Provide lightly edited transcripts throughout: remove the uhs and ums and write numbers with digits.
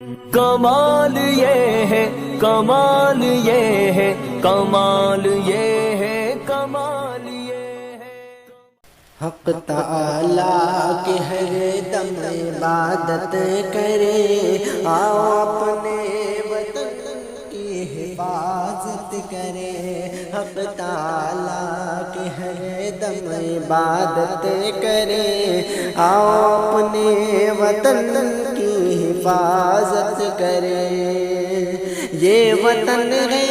کمال یہ ہے، کمال یہ ہے، کمال یہ ہے، کمال یہ ہے۔ حق تعالیٰ کی ہر دم عبادت کرے، آؤ اپنے وطن کی حفاظت کرے۔ حق تعالیٰ کی ہر دم عبادت کرے، آؤ اپنے وطن کی حفاظت کرے۔ یہ وطن ہے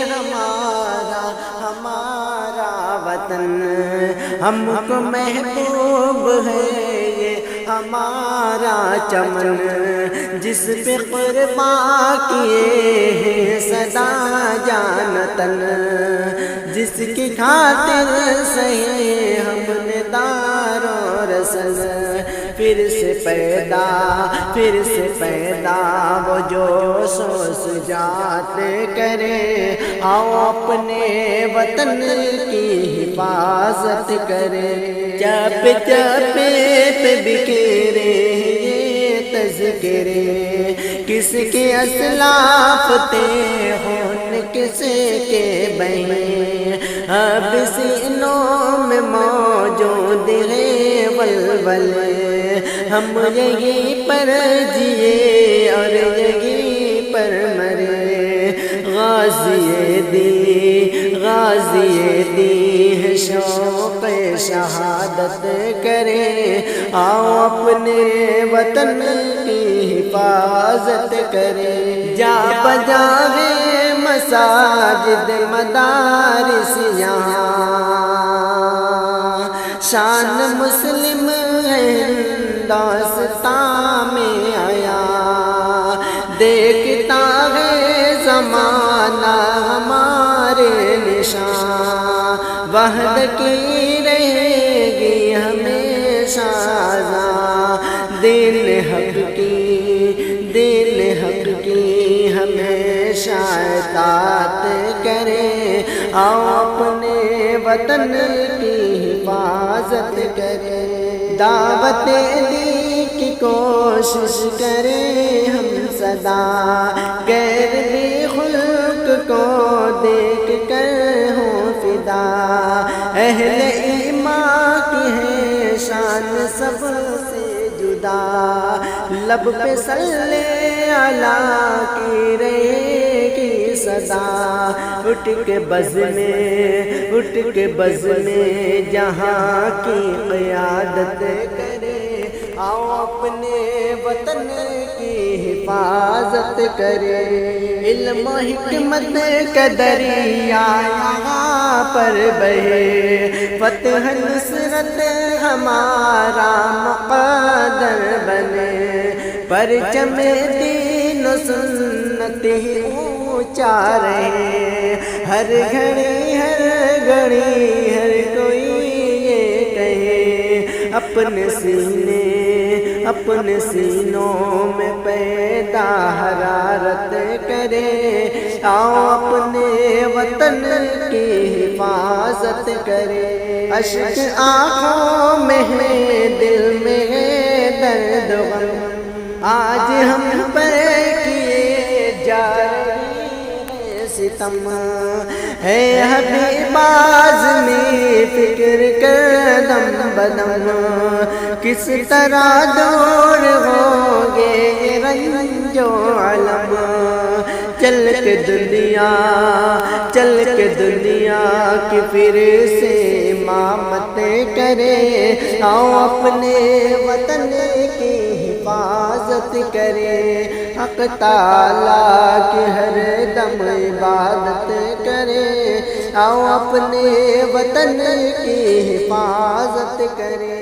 ہمارا، ہمارا وطن، ہم کو محبوب ہے یہ ہمارا چمن، جس پہ قربان کیے ہیں سدا جان تن، جس کی خاطر سہے ہم نے دار و رسن۔ پھر سے پیدا وہ جوش و شجاعت کرے، آؤ اپنے وطن کی حفاظت کرے۔ چپ پہ بکھیرے یہ تذکرے، کس کے اسلاف تھے ہون کس کے بہیں، اب سینوں میں موجود ہے ولولے، ہم یہیں پر جیے اور یہیں پر مرے۔ غازی دی ہے شوق شہادت کرے، آؤ اپنے وطن کی حفاظت کرے۔ جا بجا ہے مساجد مدارس یہاں، شان مسلم ہندوستان میں آیا، دیکھتا ہے زمانہ ہمارے نشان، وحدت کی رہے گی ہمیشہ آزاں، دین حق کی ہمیشہ اطاعت کرے، آؤ اپنے وطن کی حفاظت کرے۔ دعوت دی کی کوشش کریں ہم صدا، غیر بھی خلق کو دیکھ کر ہوں فدا، اہل ایمان کی ہے شان سب سے جدا، لب پہ صلی اللہ کی رہے گی صدا، اٹھ کے بز میں جہاں کی قیادت کرے، آؤ اپنے وطن کی حفاظت کرے۔ علم و حکمت کا دریا یہاں پر بہے، فتح نصرت ہمارا مقدر بنے، پرچم دین و سنت ہی اونچا رہے، ہر گھڑی ہر کوئی یہ کہے، اپنے سینوں میں پیدا حرارت کرے، آؤ اپنے وطن کی حفاظت کرے۔ اشک آنکھوں میں ہے، دل میں ہے درد و غم، آج ہم پر کیے جا رہے ستم، ہے حبیب آزمی فکر کر دم بدم، کس طرح دور ہوں گے یہ رنج و علم، چل کے دنیا کی پھر سے امامت کرے، آؤ اپنے وطن کی حفاظت کرے۔ حق تعالیٰ کی ہر دم عبادت کرے، آؤ اپنے وطن کی حفاظت کرے۔